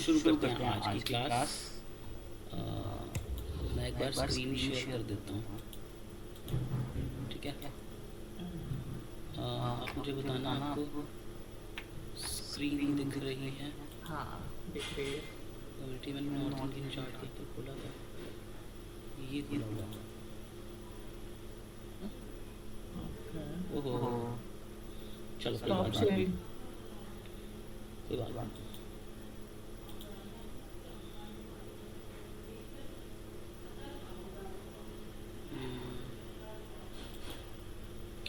शुरू करते हैं आज की क्लास। मैं एक बार स्क्रीन शेयर कर देता हूँ, ठीक है। आप मुझे बताना आपको स्क्रीन दिख रही है? हाँ दिख रही है। कम्युनिटी मैंने नॉर्थ इंडियन चार्ट के ऊपर खोला था, ये खुला हुआ। ओहो, चलो कोई बात नहीं, कोई बात नहीं।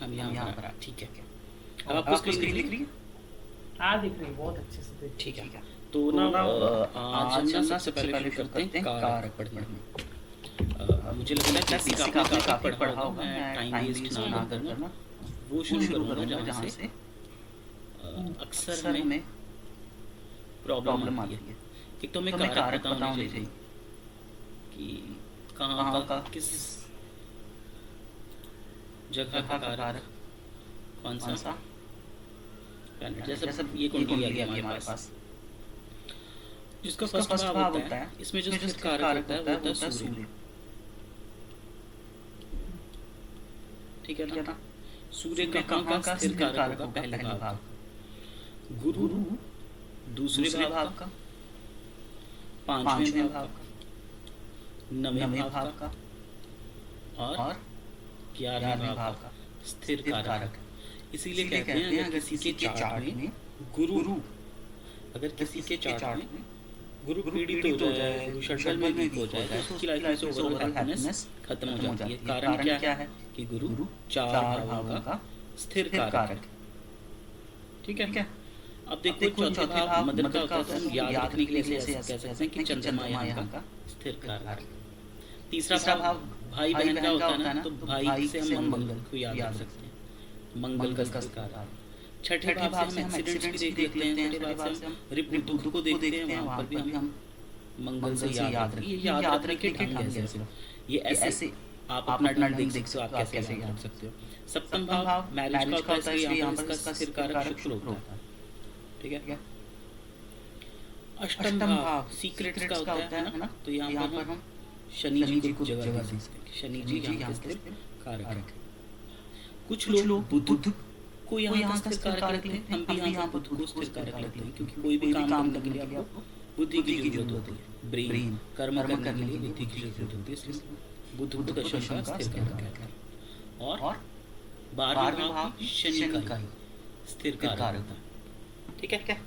हम यहाँ पर ठीक है। अब आपको स्क्रीन दिख रही है? हाँ दिख रही है, बहुत अच्छे से दिख। ठीक है, तो ना आज हम ना सबसे पहले शुरू करते हैं कारक पढ़ना। मुझे लगता है किसी का आपने काफ़ी पढ़ा होगा, मैं टाइम वेस्ट ना करना वो शुरू करूँगा जहाँ से अक्सर में प्रॉब्लम आती है। एक तो हमें कारक पता होने चाहिए कि कहाँ का किस जगह का कारक कौन सा प्लैनेट, जैसे ये कुंडली आ गया हमारे पास, जिसका फर्स्ट भाव होता है, इसमें जो स्थिर कारक होता है वो होता है सूर्य, ठीक है ना। सूर्य का कहाँ का स्थिर कारक होगा? पहले भाव, गुरु दूसरे भाव का, पांचवें भाव का, नवें भाव का और 11वें भाव का स्थिर कारक। इसीलिए कहते हैं अगर किसी के चार्ट में गुरु, अगर किसी के चार्ट में गुरु पीड़ित हो जाए, गुरु षड्दल में वीक हो जाए, तो उसकी लाइफ में से ओवरऑल हैप्पीनेस खत्म हो जाती है। कारण क्या है कि गुरु 4 भावों का स्थिर कारक, ठीक है। अब देखो चौथा भाव मदर का होता है, तो हम याद रखने के लिए ऐसे कह सकते हैं कि चंद्रमा यहाँ का स्थिर कारक। तीसरा भाव भाई बहन का होता है ना, तो भाई से हम मंगल को याद रख सकते हैं, मंगल का स्थिर कारक। छठे भाव से हम एक्सीडेंट्स भी देख लेते हैं, छठे भाव से हम ऋतु को देखते हैं, वहाँ पर भी हम मंगल से याद रखें। ये याद रखने के ढंग है सिर्फ, ये ऐसे आप अपना ढंग देख सकते हो, आप कैसे याद रख सकते हो। सप्तम भाव मैरिज का होता है, इसलिए यहाँ पर इसका स्थिर कारक शुक्र होता है, ठीक है। अष्टम भाव सीक्रेट्स का होता है ना, तो यहाँ पर हम शनि जी को जगह दे सकते हैं, शनि जी यहाँ स्थिर कारक। कुछ लोग बुध को यहाँ स्थिर कारक लेते हैं, हम भी यहाँ बुध को स्थिर कारक लेते हैं, क्योंकि कोई भी काम करने के लिए आपको बुद्धि की जरूरत होती है, ब्रेन कर्म करने के लिए बुद्धि की जरूरत होती है, इसलिए बुध को दशम का स्थिर कारक कहते हैं। और 12वें भाव शनि का स्थिर कारक होता है, ठीक है।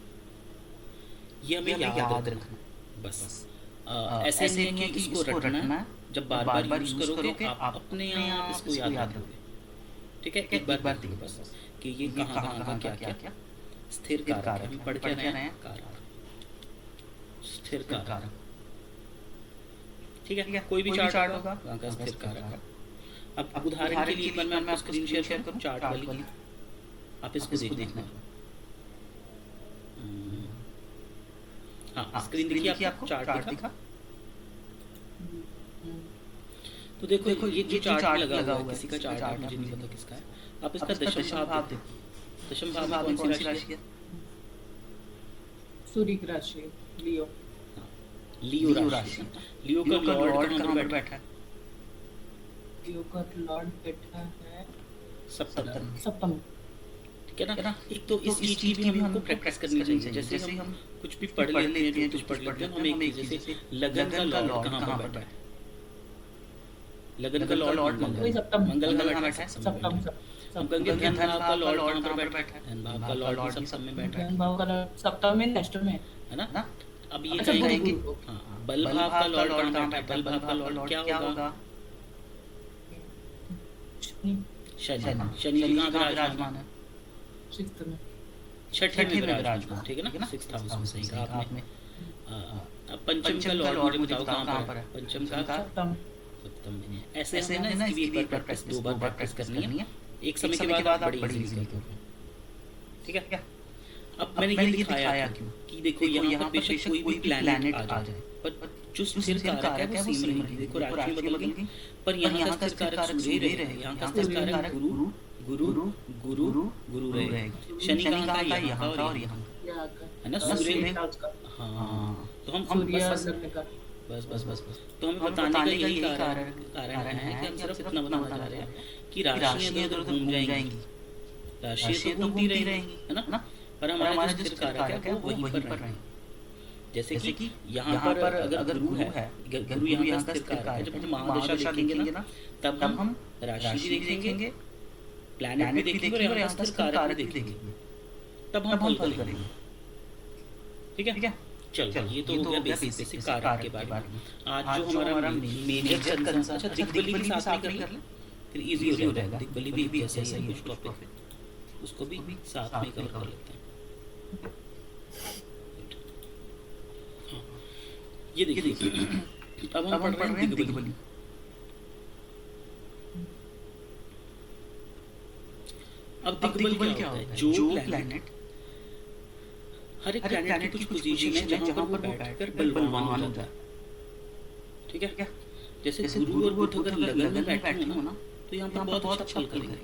ये हमें याद रखना बस। ऐसे नहीं है कि इसको रटना है, जब बार बार यूज करोगे आप अपने आप इसको याद रखोगे, ठीक है। एक बार देखो बस कि ये कहाँ क्या स्थिर कारक है। हम पढ़ के रहे हैं कारक, स्थिर कारक, ठीक है। कोई भी चार्ट होगा वहाँ का स्थिर कारक। अब उदाहरण के लिए एक बार मैं आपको स्क्रीन शेयर करूँ चार्ट वाली, आप इसको देखना। हाँ, स्क्रीन देखिए, आपको चार्ट दिखा। तो देखो ये जो चार्ट लगा हुआ है, किसी का चार्ट है, मुझे नहीं पता किसका है। आप इसका दशम भाव देखो, दशम भाव में कौन सी राशि है? सूर्य की राशि लियो, लियो राशि। लियो का लॉर्ड कहाँ पर बैठा है? लियो का लॉर्ड बैठा है सप्तम, ठीक है ना। एक तो इस चीज की भी हमको प्रैक्टिस करनी चाहिए। जैसे हम कुछ भी पढ़ लेते हैं, कुछ पढ़ लेते हैं, हम एक जैसे लगन का लॉर्ड कहाँ पर बैठा है? लगन का लॉर्ड मंगल का बैठा है सप्तम। हम कहेंगे धन भाव का लॉर्ड कहाँ पर बैठा है? धन भाव का लॉर्ड भी सप्तम में बैठा है, धन भाव का सप्तम में नेक्स्ट में है ना। अब ये कहेंगे हाँ, बल भाव का लॉर्ड कहाँ बैठा है? बल भाव का लॉर्ड क्या होगा? शनि कहाँ विराजमान है? छठे में विराजमान, ठीक है ना, 6th हाउस में। सही कहा आपने। अब पंचम का लॉर्ड मुझे बताओ कहाँ पर है? पंचम का सप्तम में। ऐसे हमें ना इसकी भी एक बार प्रैक्टिस, 2 बार प्रैक्टिस करनी है, एक समय के बाद आप बड़ी इजीली करोगे, ठीक है। अब मैंने ये दिखाया क्यों कि देखो यहाँ पर बेशक कोई भी प्लैनेट आ जाए, पर जो स्थिर कारक है वो सेम रहेगी। देखो राशि बदल गई, पर यहाँ का स्थिर कारक सूर्य रहेगा, यहाँ का स्थिर कारक गुरु रहेगा। शनि कहाँ का? यहाँ का और यहाँ का। है ना, सूर्य सूर्य। था उसका। हाँ, तो हम सूर्य बस लगने का। बस बस बस बस तो हमें बताने का यही कारण कारण है कि हम सिर्फ इतना बताना चाह रहे हैं कि राशियां इधर उधर घूम जाएंगी, राशियां तो घूमती रहेंगी, है ना, पर हमारा जो स्थिर कारक है वो वहीं पर रहेंगे। जैसे कि यहाँ पर अगर गुरु है, गुरु यहाँ का स्थिर कारक है, जब हम महादशा देखेंगे ना तब हम राशि भी देखेंगे, प्लैनेट भी देखेंगे और यहाँ का स्थिर कारक भी देखेंगे, तब हम फल करेंगे। ठीक है, चलो ये तो हो गया बेसिक कारक के बारे में। आज जो हमारा मेजर कंसर्न, अच्छा दिग्बली भी साथ में कर ले, फिर इजी हो जाएगा। दिग्बली भी जैसे ही है कुछ टॉपिक, उसको भी साथ में कवर कर लेते हैं। ये देखिए, अब हम पढ़ रहे हैं दिग्बली। अब दिग्बली क्या होता है? जो प्लैनेट, हर एक प्लैनेट की कुछ पोजीशन है जहाँ पर वो बैठकर बलवान हो जाता है। ठीक है, जैसे गुरु और बुध अगर लगन में बैठे हो ना तो यहाँ पर बहुत अच्छा फल करेंगे।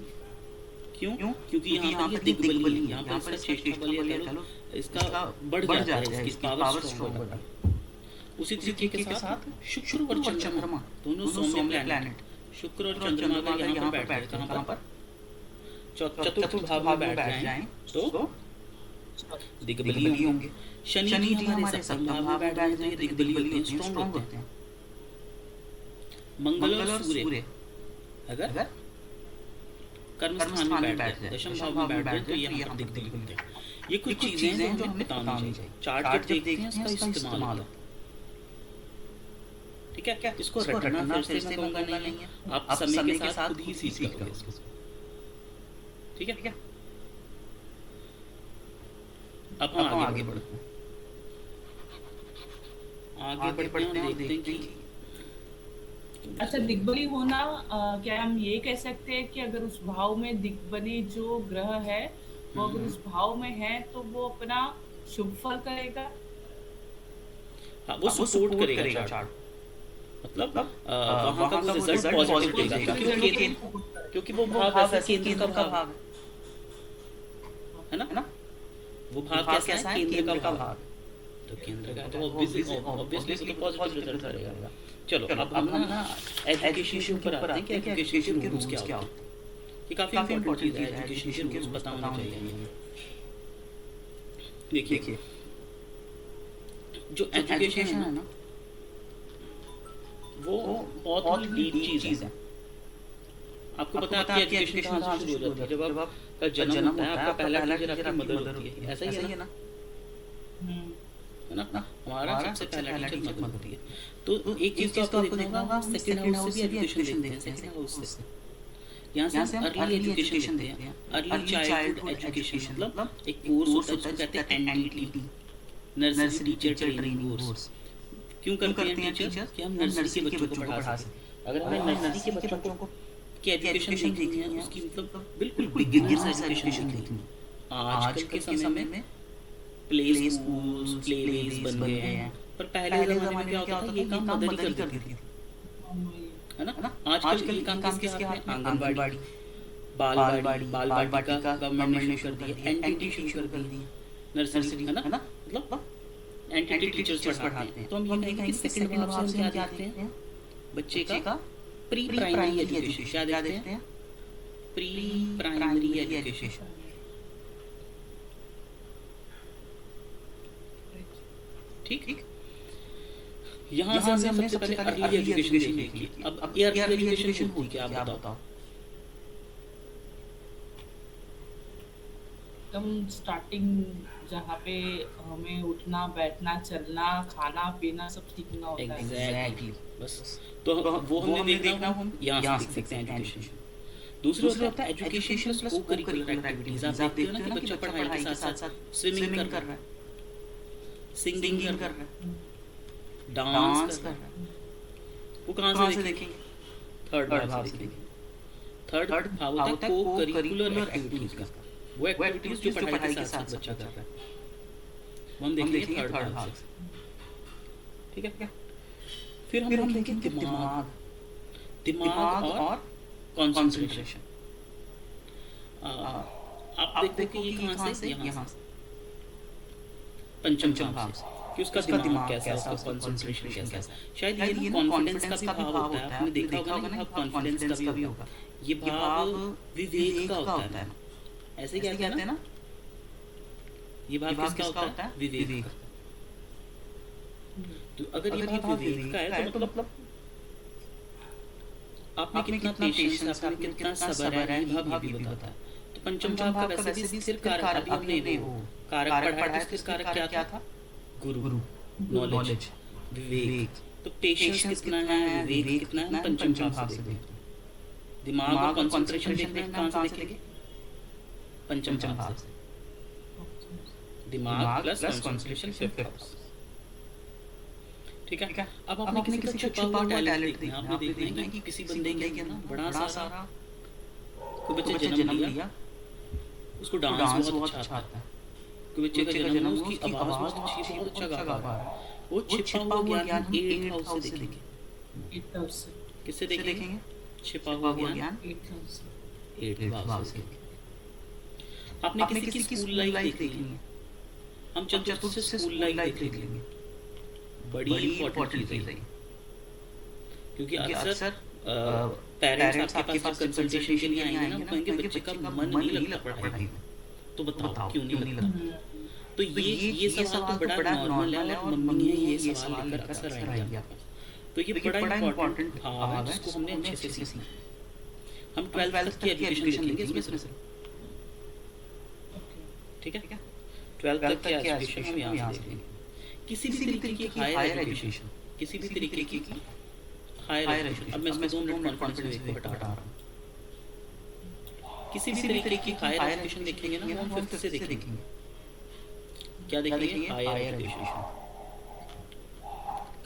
क्यों? क्योंकि यहाँ पर दिग्बली, यहाँ पर इसका चेष्टा बल या कह लो इसका बढ़ जाता है, इसकी पावर स्ट्रॉन्ग हो जाती है। उसी तरीके के साथ शुक्र और चंद्रमा दोनों सौम्य प्लैनेट, शुक्र और चंद्रमा अगर यहाँ पर बैठ जाए, कहाँ पर चतुर्थ भाव में बैठ जाएं तो दिग्बली होंगे। शनि जी हमारे सप्तम भाव में बैठ जाएं तो दिग्बली होते हैं, स्ट्रॉन्ग होते हैं। मंगल और सूर्य अगर कर्म स्थान में बैठ जाए, दशम भाव में बैठ जाए तो यहाँ पर दिग्बली होते हैं। ये कुछ चीजें हैं जो हमें पता होनी चाहिए। चार्ट जब देखते हैं इसका इस्तेमाल होता है। ठीक है, क्या इसको रटना फिर से मंगा नहीं है, आप समय के साथ खुद ही सीख लोगे इसको। ठीक है, अब हम आगे बढ़ते हैं। आगे बढ़ते हैं और देखते हैं कि अच्छा, दिग्बली होना क्या हम ये कह सकते हैं कि अगर उस भाव में दिग्बली जो ग्रह है वो अगर उस भाव में है तो वो अपना शुभ फल करेगा? हाँ, वो सपोर्ट करेगा चार्ट, मतलब वहाँ का रिजल्ट पॉजिटिव देगा, क्योंकि वो भाव ऐसे केंद्र का भाव है ना, वो भाव कैसा है? केंद्र का भाव। तो केंद्र का तो ऑब्वियसली तो पॉजिटिव रिजल्ट करेगा। चलो अब हम ना एजुकेशन के ऊपर आते हैं कि एजुकेशन के रूल्स क्या होते हैं। ये काफी इंपॉर्टेंट चीज है, एजुकेशन के रूल्स पता होने चाहिए। देखिए, जो एजुकेशन है ना वो बहुत ही डीप चीज है। आपको पता है आपकी एजुकेशन कहाँ से शुरू हो जाती है? जब आपका जन्म होता है, आपका पहला टीचर आपकी मदर होती है, ऐसा ही है ना, है ना, हमारा सबसे पहला टीचर मदर होती है। तो एक चीज तो आपको देखना होगा, सेकंड हाउस से भी एजुकेशन देखते हैं, सेकंड हाउस से यहाँ से अर्ली एजुकेशन देखते हैं। अर्ली चाइल्डहुड एजुकेशन मतलब एक कोर्स होता है जिसको कहते हैं NTT, nursery teacher training course. क्यों करते हैं टीचर? कि हम नर्सरी के बच्चों को पढ़ा सकें। अगर हमें नर्सरी के बच्चों को की एजुकेशन देखनी है, उसकी मतलब बिल्कुल बिगिनर्स एजुकेशन देखनी है। आजकल के समय में प्ले स्कूल्स, प्ले वेज बन गए हैं, पर पहले जमाने में क्या होता था, ये काम मदर ही कर देती थी, है ना। आजकल ये काम किसके हाथ में? आंगनबाड़ी, बाल बाटिका गवर्नमेंट ने शुरू कर दिया, एनटीटी शुरू कर दी, नर्सरी, है ना, मतलब एनटीटी टीचर्स पढ़ाते हैं। तो हम ये कहेंगे कि सेकंड भाव से हम क्या देखते हैं? बच्चे का प्री प्राइमरी एजुकेशन क्या देखते हैं? Pre primary education. ठीक, यहाँ से हमने सबसे पहले अर्ली एजुकेशन देखी। अब ये अर्ली एजुकेशन होती क्या, आप बताओ? एकदम स्टार्टिंग जहाँ पे हमें उठना, बैठना, चलना, खाना पीना सब सीखना होता है। एग्जैक्टली, बस तो वो हमने देखना, हम यहाँ से देख सकते हैं एजुकेशन। दूसरा होता है एजुकेशन प्लस को करिकुलर एक्टिविटीज। आप देखते हो ना कि बच्चा पढ़ाई के साथ साथ स्विमिंग कर रहा है, सिंगिंग कर रहा है, डांस कर रहा है। वो कहाँ से देखेंगे? थर्ड भाव से देखेंगे। थर्ड भाव होता है को करिकुलर एक्टिविटीज का, वो एक्टिविटीज जो पढ़ाई के साथ बच्चा कर रहा है, वो हम देखेंगे थर्ड भाव से। ठीक है, फिर हम देखेंगे दिमाग और कंसंट्रेशन। आप देखो कि ये कहाँ से? यहाँ से। पंचम भाव से कि उसका दिमाग कैसा है, उसका कंसंट्रेशन कैसा है। शायद ये ना कॉन्फिडेंस का भी भाव होता है, आपने देखा होगा ना, ये भाव कॉन्फिडेंस का भी होगा, ये भाव विवेक का होता है। ऐसे कहते हैं ना, ये भाव किसका होता है? विवेक का। तो अगर ये भाव विवेक का है तो मतलब आपने कितना पेशेंस, आपने कितना सब्र है, ये भाव ये भी बताता है। तो पंचम भाव का वैसे भी स्थिर कारक, अभी हमने वो कारक पढ़ा है, तो स्थिर कारक क्या था? गुरु, नॉलेज, विवेक। तो पेशेंस कितना है, विवेक कितना है, पंचम भाव से देखते हैं। दिमाग और कंसंट्रेशन देखते हैं, कहाँ से देखेंगे? पंचम भाव से। दिमाग प्लस कंसंट्रेशन, फिफ्थ हाउस। ठीक है। अब आपने किसी का छुपा हुआ टैलेंट देखना है, आपने देखना है कि किसी बंदे के ना बड़ा सारा कोई बच्चे जन्म लिया, उसको डांस बहुत अच्छा आता है, कोई बच्चे का जन्म, उसकी आवाज बहुत अच्छी, बहुत अच्छा गा पा रहा है, वो छिपा हुआ ज्ञान 8th हाउस से देखेंगे। 8th हाउस से किससे देखेंगे? छिपा हुआ ज्ञान 8th हाउस से। आपने किसी की स्कूल लाइफ देखनी है, हम चतुर्थ से स्कूल लाइफ देख लेंगे, बड़ी इंपॉर्टेंट चीज है, क्योंकि अक्सर पेरेंट्स आपके पास कंसल्टेशन के लिए आएंगे ना, कहेंगे बच्चे का मन नहीं लगता पढ़ाई में, तो बताओ क्यों नहीं लगता? तो ये सवाल तो बड़ा नॉर्मल है, और मम्मी ये सवाल लेकर अक्सर आएंगे आपके पास। तो ये बड़ा इंपॉर्टेंट भाव है जिसको हमने अच्छे से सीखना। हम 12th तक की एजुकेशन देखेंगे इसमें से, ठीक है? 12th तक की एजुकेशन हम यहाँ से देखेंगे। किसी भी तरीके की हायर एजुकेशन, किसी भी तरीके की हायर एजुकेशन, अब मैं इसमें 2 मिनट कॉन्फिडेंस को बता रहा हूँ। किसी भी तरीके की हायर एजुकेशन देखेंगे ना, हम 5th से देखेंगे। क्या देखेंगे? Higher education.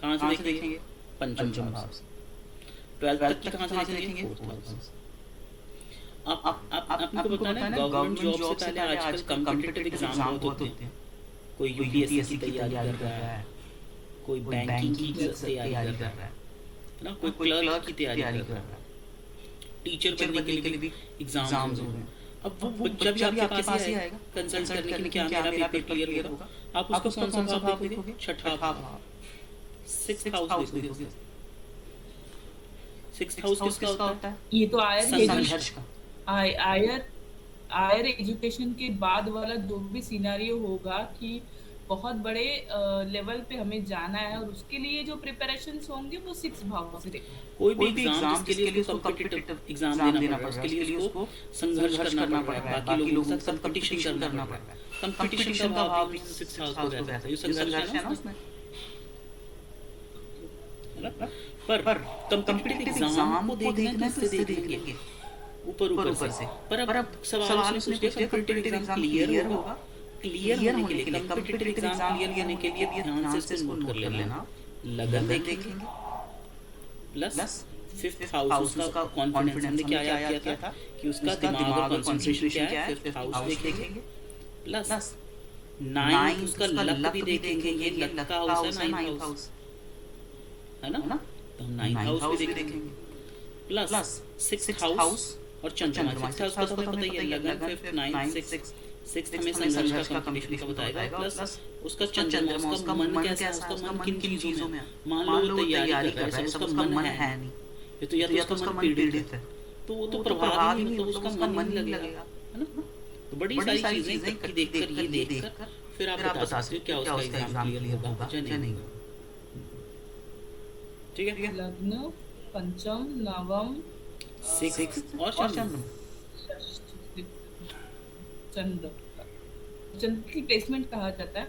कहाँ से देखेंगे? पंचम भाव से। 12th तक की कहाँ से देखेंगे? 4th house. आपको पता है ना, गवर्नमेंट जॉब से पहले आजकल कॉम्पिटिटिव एग्जाम बहुत होते हैं। कोई यूपीएससी की तैयारी कर रहा है, कोई बैंकिंग की तैयारी कर रहा है ना, कोई क्लर्क की तैयारी कर रहा है, टीचर बनने के लिए भी एग्जाम्स हो रहे हैं। अब वो बच्चा भी आपके पास ही आएगा कंसल्ट करने के लिए, क्या मेरा पेपर क्लियर होगा, आप उसको कौन सा भाव देखोगे? छठा भाव, 6th हाउस देखोगे। 6th हाउस किसका होता है? ये तो संघर्ष का। हायर एजुकेशन के बाद वाला जो भी सिनेरियो होगा कि बहुत बड़े लेवल पे हमें जाना है, और उसके लिए जो प्रिपरेशंस होंगे वो 6 भाव से देखना। कोई भी एग्जाम जिसके लिए उसको कॉम्पिटिटिव एग्जाम देना पड़ रहा है, उसके लिए उसको संघर्ष करना पड़ रहा है, बाकी लोगों के साथ कंपटीशन करना पड़ रहा है। कंपटीशन का भाव भी 6th हाउस को रहता है, ये संघर्ष है ना उसमें, है ना? पर कॉम्पिटिटिव एग्जाम को देखना किससे देखेंगे? ऊपर से। पर अब सवाल उसने पूछ लिया, कॉम्पिटिटिव एग्जाम क्लियर होगा, क्लियर होने के लिए, कॉम्पिटिटिव एग्जाम क्लियर करने के लिए ध्यान से इसको नोट कर लेना। लगन देखेंगे प्लस 5th हाउस का कॉन्फिडेंस, हमने क्या याद किया था कि उसका दिमाग और कंसंट्रेशन क्या है, 5th हाउस देखेंगे, प्लस 9th उसका लक भी देखेंगे, ये लक का हाउस है 9th हाउस, है ना? तो हम 9th हाउस भी देखेंगे, प्लस 6th हाउस और चंद्रमा। 6th हाउस का तो हमें पता ही है, लगन 5th 9th 6th हमें संघर्ष का कंपटीशन का बताएगा, प्लस उसका चंद्रमा, उसका मन कैसा है, उसका मन किन चीजों में, मान लो वो तैयारी कर रहा है, सब उसका मन है नहीं, ये तो या तो उसका मन पीड़ित है, तो वो तो प्रभाव ही नहीं, तो उसका मन नहीं लगेगा, है ना? तो बड़ी सारी चीजें इकट्ठी देखकर, ये देखकर फिर आप बता सकते हो क्या उसका एग्जाम क्लियर होगा या नहीं होगा। ठीक है? लग्न, पंचम, नवम, 6th और चंद्रमा। चंद्र की प्लेसमेंट कहा जाता है।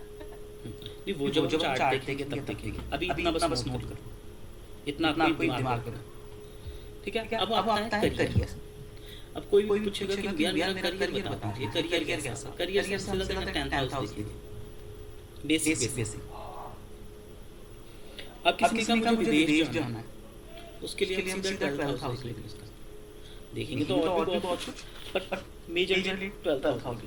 नहीं, वो जब चार्ट देखेंगे तब देखेंगे, अभी इतना बस नोट करो, इतना कोई दिमाग करो, ठीक है? अब आता है करियर। अब कोई भी पूछेगा कि यार मेरा करियर बता दीजिए, करियर कैसा? करियर से सीधा 10th हाउस देखिए, बेसिक। अब किसी का मुझे विदेश जाना है, उसके लिए हम सीधा 12th हाउस देखेंगे, तो और भी बहुत कुछ, पर मेजरली 12th हाउस।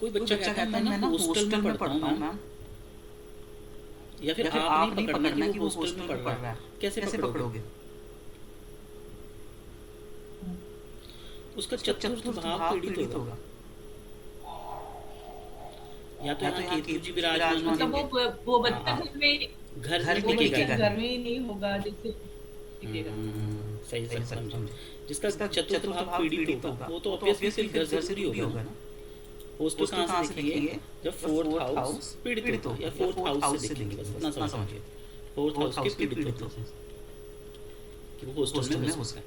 कोई बच्चा कहता है मैं ना हॉस्टल में पढ़ता हूँ मैम, या फिर आप नहीं पकड़ना कि वो हॉस्टल में पढ़ रहा है, कैसे पकड़ोगे? उसका चतुर्थ भाव पीड़ित होगा, या तो यहाँ केतु जी विराजमान मतलब होंगे। वो हाँ, बच्चा घर में घर वो में बच्चा टिकेगा। घर में ही नहीं होगा जिससे टिकेगा। सही सही समझे। जिसका चतुर्थ भाव पीड़ित होगा वो तो ऑब्वियसली फिर घर से दूरी होगा ना। होस्ट कहाँ से देखेंगे, जब फोर्थ हाउस पीड़ित होगा, या फोर्थ हाउस से देखेंगे, बस इतना समझिए। फोर्थ हाउस के पीड़ित होते हैं कि वो होस्टल में हो सकता है।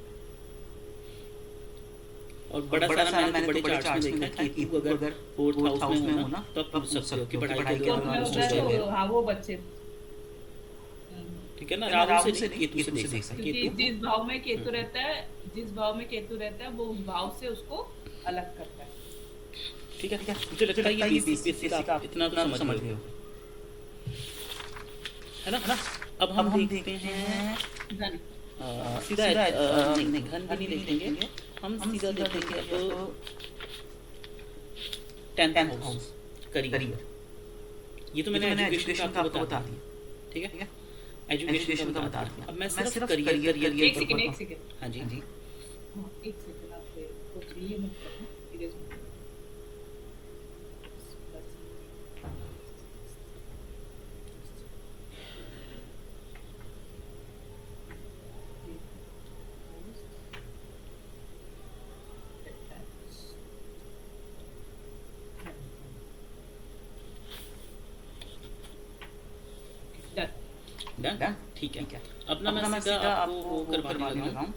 और बड़ा सारा मैंने तो बड़े चार्ट्स में देखा है कि अगर फोर्थ हाउस में हो ना तब पूछ सकते हो कि पढ़ाई के तो दौरान अपना hostel होगा में। तो हाँ वो बच्चे ठीक है ना, राहु से नहीं केतु से देख सकते हैं। क्योंकि केतु जिस भाव में केतु रहता है, जिस भाव में केतु रहता है वो उस भाव से उसको अलग करता है। ठीक है। मुझे लगता है ये बेसिक आप इतना तो समझ गए हो, है ना। अब हम देखते हैं धन सीधा नहीं धन भी नहीं देखेंगे, हम सीधा देखेंगे अब 10th हाउस करियर। ये तो मैंने एजुकेशन का आपको बता दिया, ठीक है। एजुकेशन का बता दिया। अब मैं सिर्फ करियर एक सेकंड हाँ जी हाँ, एक सेकंड आप कुछ ये मत करना, सीरियस मत करना। डन, ठीक है। अब ना मैं सीधा आपको वो करवाने लगा हूँ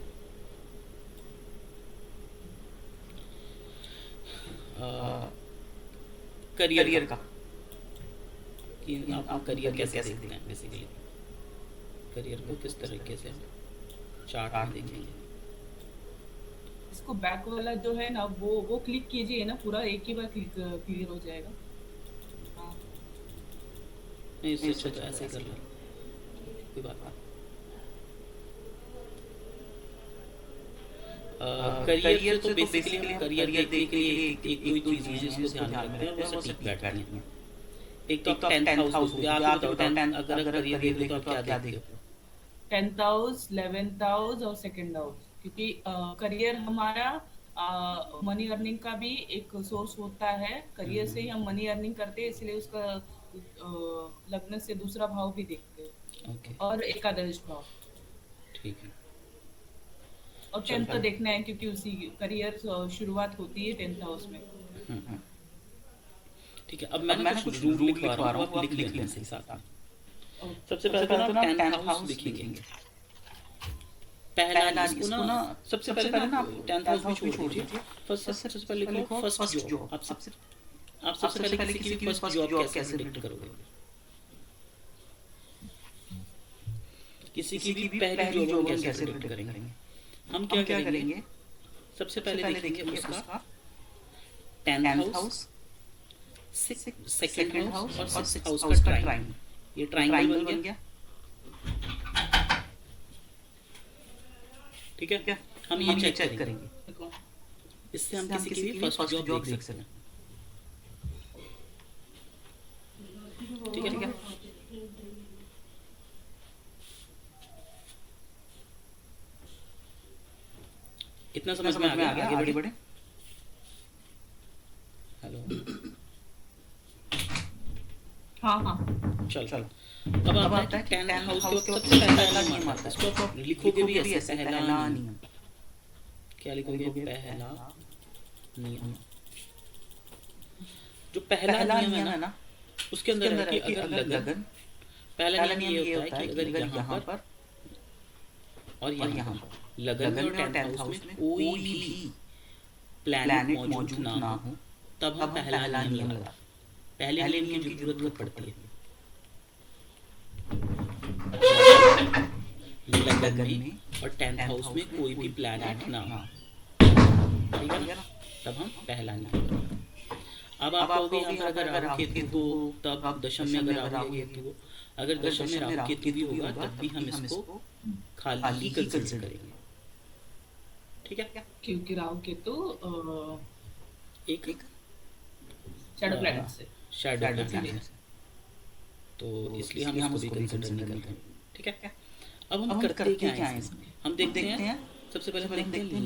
करियर का, कि आप करियर कैसे देखते हैं। बेसिकली करियर को किस तरीके से चार्ट में देखेंगे। इसको बैक वाला जो है ना वो क्लिक कीजिए ना, पूरा एक ही बार क्लियर हो जाएगा। हाँ नहीं इससे अच्छा तो ऐसे ही कर लो, कोई बात नहीं। करियर तो बेसिकली हम करियर देखने के लिए एक कोई चीज़ है जिसको ध्यान में रखते हैं, वो सटीक बैठती है। एक तो 10th हाउस हो गया, आप बताओ 10 अगर करियर देख रहे हो तो आप क्या देखते हो? 10th हाउस, 11th हाउस और 2nd हाउस, क्योंकि करियर हमारा मनी अर्निंग का भी एक सोर्स होता है। करियर से ही हम मनी अर्निंग करते हैं, इसलिए उसका लग्न से दूसरा भाव भी देखते हैं। ओके, और एकादश भाव, ठीक है। और 10th तो देखना है क्योंकि उसी करियर शुरुआत होती है 10th हाउस में। ठीक है। अब मैंने कुछ रूल लिखवा रहा हूँ, आप लिख लें सही साथ में। सबसे पहले तो ना 10th हाउस लिखेंगे। पहला इसको ना सबसे पहले ना 10th हाउस भी छोड़ दीजिए। सबसे पहले लिखो फर्स्ट जॉब। आप सबसे पहले किसी की फर्स्ट जॉब कैसे प्रेडिक्ट करोगे? किसी की भी पहली जॉब हम कैसे प्रेडिक्ट करेंगे? हम क्या करेंगे, सबसे पहले देखेंगे उसका 10th हाउस, 2nd हाउस और 6th हाउस का ट्राइंगल। ये ट्राइंगल बन गया, ठीक है। हम ये चेक करेंगे, इससे हम किसी की भी फर्स्ट जॉब देख सकते हैं। ठीक है। इतना समझ में आ गया? आगे बढ़े। हेलो, हाँ चलो। अब आता है 10th हाउस के वक्त सबसे पहला नियम आता है। इसको आप लिखोगे भी ऐसे, पहला नियम। क्या लिखोगे? पहला नियम। जो पहला नियम है ना, उसके अंदर है कि अगर लगन, पहला नियम ये होता है कि अगर यहाँ पर और यहाँ पर लगन में और 10th हाउस में कोई भी प्लैनेट मौजूद ना हो, तब हम पहला नियम लगाते हैं। पहले नियम की जरूरत पड़ती है लगन में और 10th हाउस में कोई भी प्लैनेट ना हो, ठीक है ना, तब हम पहला नियम लगाते हैं। अब आप कहोगे यहाँ पर अगर राहु केतु हो तब दशम में अगर राहु केतु हो, अगर दशम में राहु केतु भी होगा तब भी हम इसको खाली ही कंसिडर करेंगे, ठीक है। क्योंकि राहु केतु एक शैडो प्लैनेट से, शैडो प्लैनेट से, तो इसलिए हम इसको भी कंसिडर नहीं करते, ठीक है। अब हम करते क्या हैं इसमें? हम देखते हैं सबसे पहले हम देखते हैं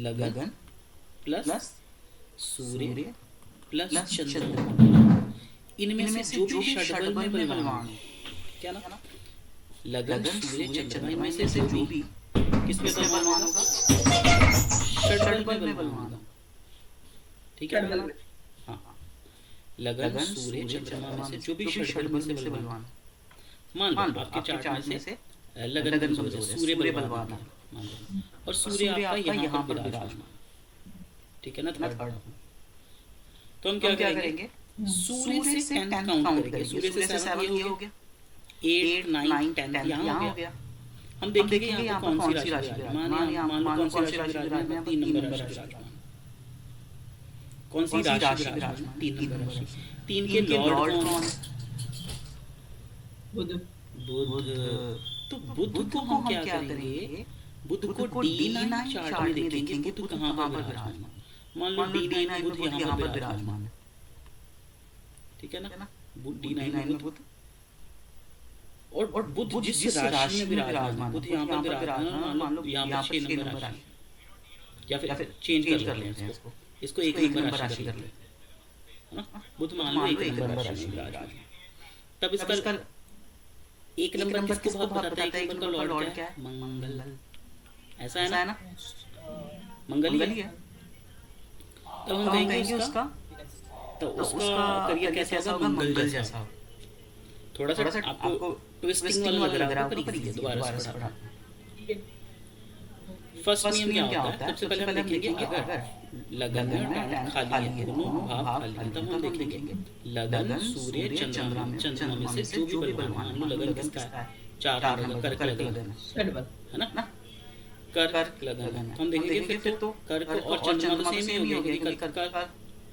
लगन प्लस सूर्य प्लस चंद्रमा, इनमें से जो भी षडबल में बलवान हो, क्या ना, लगन सूर्य चंद्रमा, इनमें से जो भी किसमें बलवान होगा, षडबल में बलवान होगा। ठीक है ना? हाँ, लगन सूर्य चंद्रमा में से जो भी षडबल में से बलवान, मान लो आपके चार्ट में से लगन सूर्य बलवान है, मान लो, और सूर्य आपका यहाँ पर विराजमान, ठीक है ना, थर्ड। तो हम क्या करेंगे, सूर्य से 10 काउंट करेंगे, सूर्य से 7 ये हो गया, 8 9 10 यहाँ हो गया। हम देखेंगे यहाँ पर कौन सी राशि विराजमान है, मान लो कौन सी राशि विराजमान है, 3 नंबर राशि विराजमान। कौन सी राशि विराजमान, 3 नंबर राशि। 3 के लॉर्ड कौन है, बुध। बुध। तो बुध को हम क्या करेंगे, बुध को D9 चार्ट में देखेंगे, बुध कहाँ पर विराजमान। मान लो D9 में बुध यहाँ पर विराजमान है, ठीक है ना, D9 में बुध, और बुध जिस राशि में विराजमान है, बुध यहाँ पर विराजमान है, मान लो यहाँ पर 6 नंबर राशि, या फिर चेंज कर लेते हैं इसको 1 नंबर राशि कर लेते हैं, है ना। बुध मान लो 1 नंबर राशि में विराजमान है, तब इसका 1 नंबर किसको बहुत बताता है, 1 नंबर का लॉर्ड क्या है, मंगल, ऐसा है ना, मंगल ही है। तो हम कहेंगे उसका, तो उसका करियर कैसा होगा, मंगल जैसा। थोड़ा सा आपको ट्विस्टिंग वाला लग रहा है, पर दोबारा से पढ़ा। फर्स्ट नियम क्या होता है, सबसे पहले हम देखेंगे अगर लगन और खाली है, दोनों भाव खाली है, तब हम देखेंगे लगन सूर्य चंद्रमा में से जो भी बलवान, मान लो लगन किसका है, 4 नंबर कर्क लगन है ना, कर्क लगन। हम देखेंगे फिर तो कर्क और चंद्रमा तो सेम ही हो गया, क्योंकि कर्क का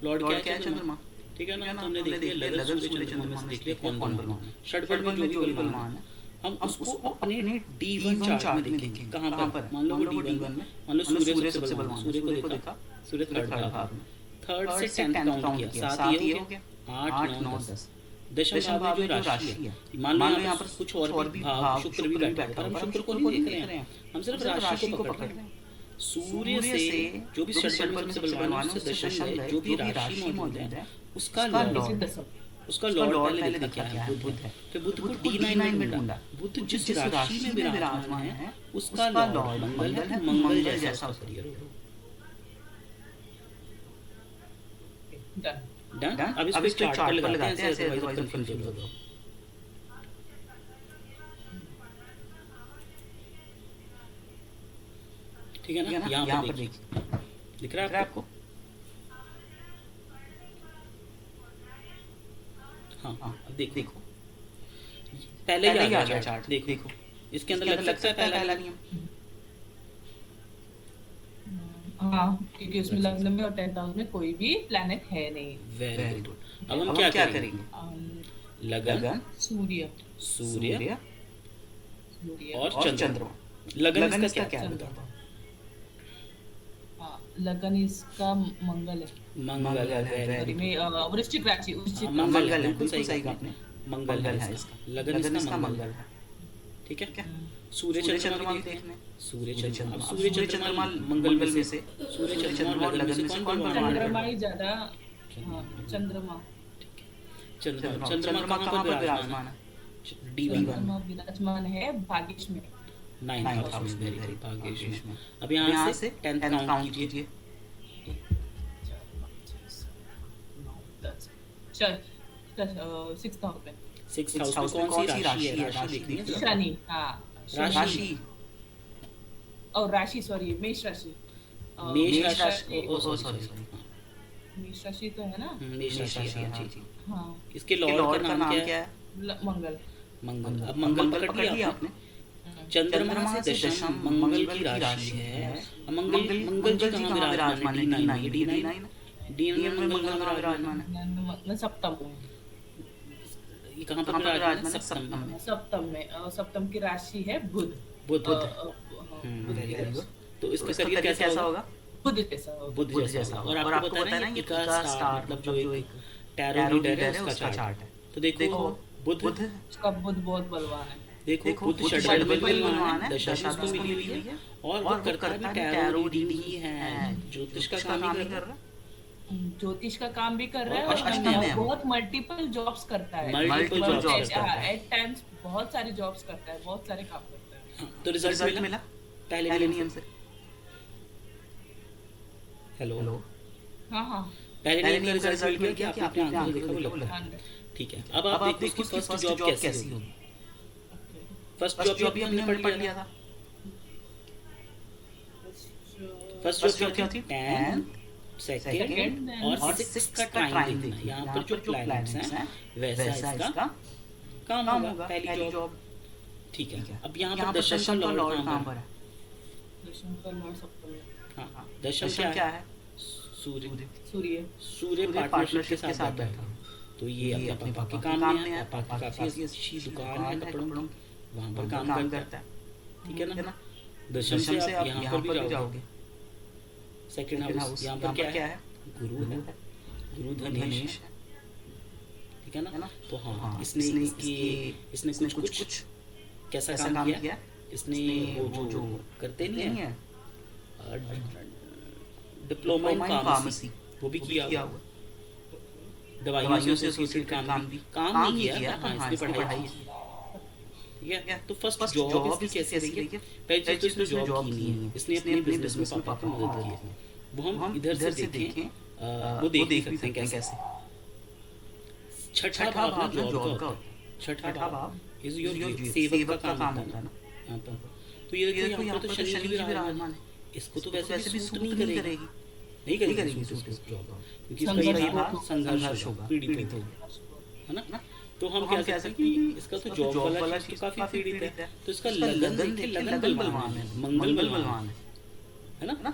लॉर्ड क्या है, चंद्रमा, ठीक है ना। तो हमने देख लिया लगन सूर्य चंद्रमा में से देख लिया कौन बलवान है, षडबल में जो भी बलवान है, हम उसको अपने D1 चार्ट में देखेंगे, कहाँ पर, मान लो D1 में, मान लो सूर्य सबसे बलवान, सूर्य को देखा, सूर्य थर्ड भाव में, थर्ड से 10 काउंट किया, 7 ये हो गया, 8 9 10, दशम भाव में जो राशि है, मान लो यहाँ पर कुछ और भी भाव, शुक्र भी बैठा है, पर हम शुक्र को नहीं देख रहे हैं, हम सिर्फ राशि को पकड़ रहे हैं। सूर्य से जो भी षडबल में सबसे बलवान है, उससे दशम है, जो भी राशि मौजूद है उसका लॉर्ड, उसका लॉर्ड पहले देखा क्या है, बुध है। फिर बुध को D9 में ढूंढा, बुध जिस राशि में विराजमान है उसका लॉर्ड मंगल है, मंगल जैसा करियर हो। डन। अब इसको चार्ट पर लगाते हैं ऐसे, अदरवाइज कंफ्यूज हो जाओ। ठीक है ना, यहाँ पर देखिए, दिख रहा है आपको, हाँ अब देखो पहले ही आ गया चार्ट, देखो इसके अंदर लग सकता है पहला नियम, हाँ, क्योंकि उसमें लग्न में और 10th हाउस में कोई भी प्लैनेट है नहीं। Very good. अब हम क्या करेंगे, लगन सूर्य और चंद्रमा। लगन इसका क्या है, लगन इसका मंगल है, मंगल है, वृश्चिक राशि, मंगल है, बिल्कुल सही कहा आपने, मंगल है इसका, लगन इसका मंगल है, ठीक है क्या। सूर्य चंद्रमा भी देखने, सूर्य चंद्रमा मंगल में से, सूर्य चंद्रमा और लगन में से कौन चंद्रमा ही ज्यादा, चंद्रमा कहाँ पर विराजमान है, D1 विराजमान है भाग्येश में, 9th हाउस में, भाग्येश में। अब यहाँ से 10th काउंट कीजिए, 6th हाउस में, 6th हाउस में कौन सी राशि है, राशि देखनी है, शनि, हाँ राशि और राशि, सॉरी मेष राशि, मेष राशि, सॉरी मेष राशि तो है ना, मेष राशि, हाँ। इसके लॉर्ड का नाम क्या है, मंगल। अब मंगल पकड़ लिया आपने, चंद्रमा से दशम मंगल की राशि है। मंगल जी कहाँ विराजमान है, D9 में मंगल कहाँ विराजमान है, सप्तम, ये कहाँ पर विराजमान है, सप्तम में, सप्तम की राशि है बुध, तो इसका करियर कैसा होगा, बुध जैसा। और आपको पता है ना इसका स्टार, मतलब जो एक टैरो रीडर है उसका चार्ट है, तो देखो बुध, उसका बुध बहुत बलवान है, देखो बुध षडबल बलवान है, दशा उसको मिली हुई है, और वो करता भी टैरो रीडिंग ही है, ज्योतिष का काम ही कर रहा है, ज्योतिष का काम भी कर रहा है और और अष्टम में बहुत मल्टीपल जॉब्स करता है। मल्टीपल जॉब्स करता है। एट टाइम्स बहुत सारे जॉब्स करता है, बहुत सारे काम करता है। हाँ, तो रिजल्ट मिला पहले नियम से। हेलो, हाँ हाँ पहले नियम का रिजल्ट मिल गया कि आपने आंखों से देखा वो लगता है। हाँ। ठीक है, अब आप देखो उसकी फर्स्ट जॉब कैसी होगी। फर्स्ट जॉब भी हमने पढ़ लिया था। फर्स्ट जॉब क्या थी? 10th, सेकंड और 6 का टाइम देखना। यहाँ पर जो प्लैनेट्स हैं वैसा इसका काम होगा, पहली जॉब। ठीक है, अब यहाँ पर दशम का लॉर्ड कहाँ पर है? दशम का लॉर्ड सप्तम में। हाँ, दशम क्या है? सूर्य। सूर्य पार्टनरशिप के साथ बैठा, तो ये अपने पापा के काम में है। पापा का अच्छी दुकान है कपड़ों की, वहाँ पर काम करता है। ठीक है ना? दशम से आप यहाँ पर भी जाओगे। सेकंड हाउस, यहाँ पर क्या है? गुरु है, गुरु धनेश है। ठीक है ना? तो हाँ, इसने कुछ कैसा काम किया? इसने वो जो करते नहीं है डिप्लोमा इन फार्मेसी, वो भी किया हुआ। दवाइयों से एसोसिएटेड काम नहीं किया, हाँ इसने पढ़ाई की। ठीक है, तो फर्स्ट जॉब इसकी कैसे रही है? पहली चीज तो इसने जॉब की नहीं है, इसने अपने बिजनेस में पापा को मदद की है। वो हम इधर से देखें, वो देख सकते हैं कैसे। छठा भाव ना जॉब का, छठा भाव इज योर सेवक का काम होता है ना यहाँ पर। तो ये देखो यहाँ पर तो शनि जी भी विराजमान है, इसको तो वैसे भी सूट नहीं करेगी, नहीं करेगी सूट जॉब, क्योंकि इसका ये भाव संघर्ष होगा, पीड़ित होगा, है ना? तो हम क्या कहते हैं कि इसका तो जॉब वाला चीज तो काफी पीड़ित है। तो इसका लगन देखिए, लगन बलवान है, मंगल बलवान है ना?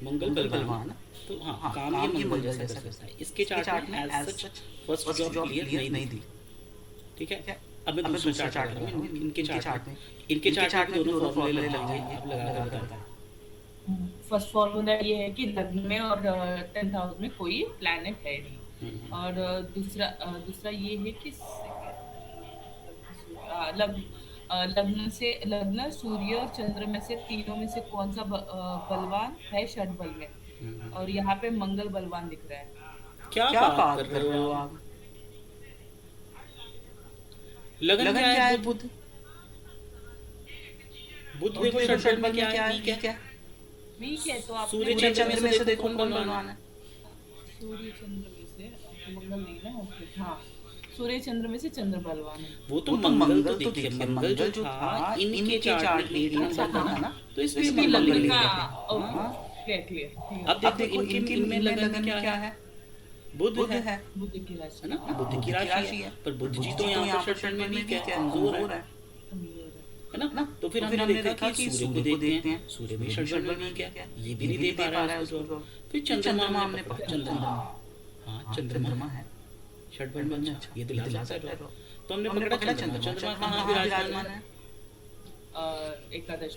मंगल बलवान। तो हाँ, काम ये मंगल जैसा कर सकता है। इसके चार्ट में as such first job clear नहीं दी। ठीक है, अब मैं दूसरा चार्ट लगा रहा हूँ इनके चार्ट में दोनों फॉर्मूले लगाएंगे, अब लगा कर बताएं। फर्स्ट फॉर्मूला ये है कि लग्न में और 10th हाउस में कोई प्लैनेट है नहीं। और दूसरा ये है कि लग्न सूर्य और चंद्र में से तीनों में से कौन सा बलवान है षड बल में, और यहाँ पे मंगल बलवान दिख रहा है। क्या बात कर रहे हो आप? लगन क्या है? बुध देखो षड बल में क्या है? वीक है, तो आप सूर्य चंद्र में से देखो कौन बलवान है? सूर्य चंद्र में से मंगल नहीं ना, ओके हाँ, सूर्य चंद्र में से चंद्र बलवान है। वो तो मंगल तो देखिए, मंगल जो था इनके चार्ट में 8 नंबर था ना, तो इसमें मंगल का क्लियर। अब देखो इनमें लगन क्या है? बुध है, बुध की राशि है ना? बुध की राशि है, पर बुध जी तो यहाँ पर षड में वीक है, कमजोर है ना? तो फिर हमने देखा कि सूर्य को देखते हैं, सूर्य भी षड में वीक है, ये भी नहीं दे पा रहा है उसको। फिर चंद्रमा हमने पकड़ा, चंद्रमा, हाँ चंद्रमा है षड बल में, ये दिला सकता है। तो हमने पकड़ा चंद्रमा कहाँ विराजमान है? एकादश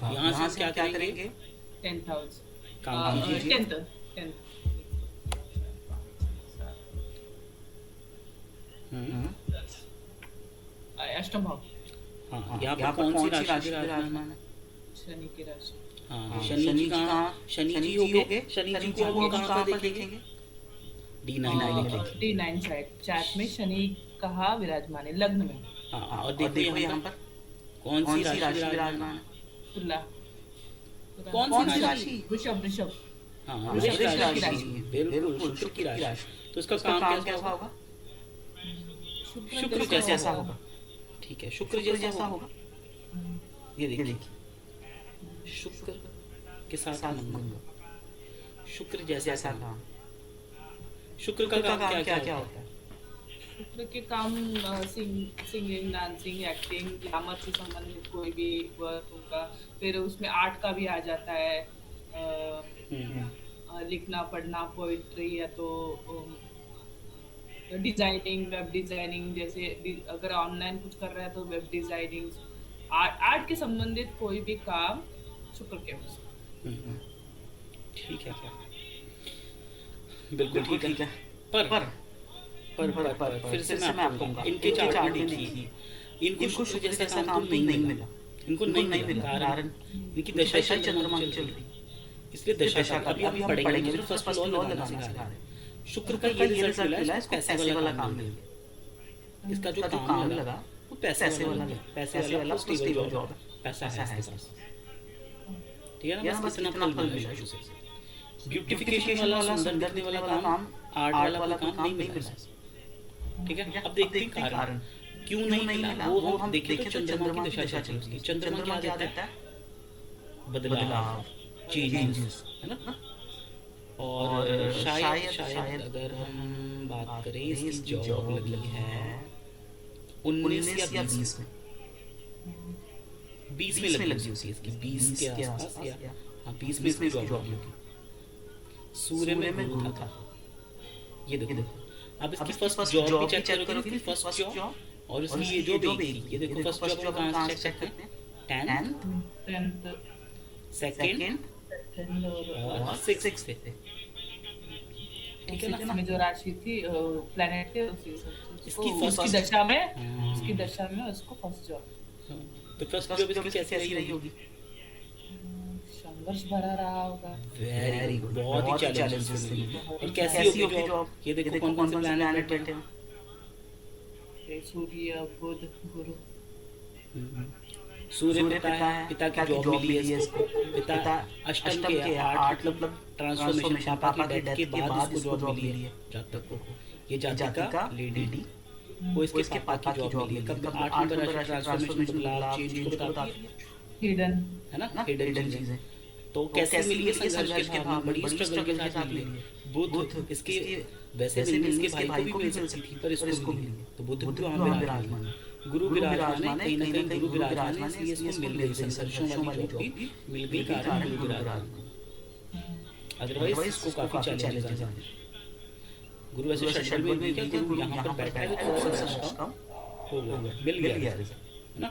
भाव। यहाँ से हम क्या करेंगे? 10th हाउस काम कीजिए। 10th अष्टम भाव। हाँ, यहाँ पर कौन सी राशि विराजमान है? शनि की राशि। हाँ, शनि जी कहाँ? शनि जी हो गए, शनि जी को हम कहाँ पर देखेंगे? D9 चार्ट में शनि कहाँ विराजमान है? लग्न में। हाँ, और देखो यहाँ पर कौन सी राशि विराजमान है? तुला। कौन सी राशि? वृषभ। हाँ, वृषभ राशि, बिल्कुल शुक्र की राशि। तो इसका काम कैसा होगा? शुक्र जैसा होगा। ठीक है, शुक्र जैसा होगा। ये देखिए, शुक्र के साथ मंगल, शुक्र जैसा काम। शुक्र का काम क्या होता है? शुक्र के काम सिंगिंग, डांसिंग, एक्टिंग, ग्लैमर से संबंधित कोई भी वर्क होगा। फिर उसमें आर्ट का भी आ जाता है, लिखना, पढ़ना, पोइट्री, या तो डिजाइनिंग, वेब डिजाइनिंग, जैसे अगर ऑनलाइन कुछ कर रहा है तो वेब डिजाइनिंग, आर्ट के संबंधित कोई भी काम शुक्र के हो। ठीक है, बिल्कुल ठीक है। पर फिर से मैं आपको कहूँगा, इनके चार्ट में देखिए, इनको शुक्र जैसा काम तो नहीं मिला, इनको नहीं मिला, कारण इनकी दशा चंद्रमा चल रही, इसलिए दशा का अभी हम पढ़ेंगे, सिर्फ फर्स्ट लॉ लगाना सिखा रहे हैं। शुक्र का ये रिजल्ट मिला है, इसको पैसे वाला काम मिल गया। इसका जो काम लगा वो पैसे वाला लगा, पैसे वाला स्टेबल जॉब है, पैसा है इसके पास, ठीक है ना। बस इतना फल मिला है शुरू से। ब्यूटिफिकेशन वाला, सुंदर दिखने वाला काम, आर्ट वाला काम नहीं मिला है, ठीक है। अब देखते हैं कारण क्यों नहीं मिला, वो हम देखें तो चंद्रमा की दशा चल रही है। चंद्रमा क्या देता है? बदलाव, चेंजेस, है ना। और शायद अगर हम बात करें इसकी जॉब लगी है 19 या 20 में, 20 में लगी हुई है इसकी, 20 के आसपास या हाँ 20 में इसकी जॉब लगी। सूर्य में गुरु था, ये देखो। अब इसकी फर्स्ट जॉब भी चेक करोगे, इसकी फर्स्ट जॉब और इसकी ये जो भी ये देखो, फर्स्ट जॉब हम कहाँ से चेक करते हैं? 10th, सेकंड और 6th से, ठीक है ना। में जो राशि थी, प्लेनेट थे, उसकी दशा में उसको फर्स्ट जॉब। तो फर्स्ट जॉब इसकी कैसे रही होगी? संघर्ष भरा रहा होगा। वेरी गुड, बहुत ही चैलेंजेस थे। और कैसी होगी जॉब? ये देखो कौन-कौन से प्लैनेट बैठे हैं। सूर्य, बुध, गुरु। सूर्य पिता की जॉब मिली है इसको। पिता अष्टम के 8 मतलब ट्रांसफॉर्मेशन, पापा की डेथ के बाद इसको जॉब मिली है जातक को। ये जातिका लेडी वो इसके पापा की जॉब मिली है। कब 8 नंबर ट्रांसफॉर्मेशन, बदलाव, चेंज को बताती है, हिडन, है ना, हिडन चीजें। तो कैसे मिली है? संघर्ष के भाव में, बड़ी स्ट्रगल के साथ मिली है। बुध इसके वैसे मिलनी इसके भाई को भी मिल सकती थी, पर इसको मिली है। तो बुध वहाँ विराजमान है, गुरु विराजमान है, कहीं ना कहीं गुरु विराजमान है, इसलिए इसको मिल गई संघर्षों वाली जॉब भी मिल गई, कारण गुरु विराजमान। अदरवाइज इसको काफी चैलेंजेस हैं। गुरु वैसे षड्दल में भी क्या, गुरु यहाँ पर बैठा है तो थोड़ा सा कम हो गया, मिल गया है ना।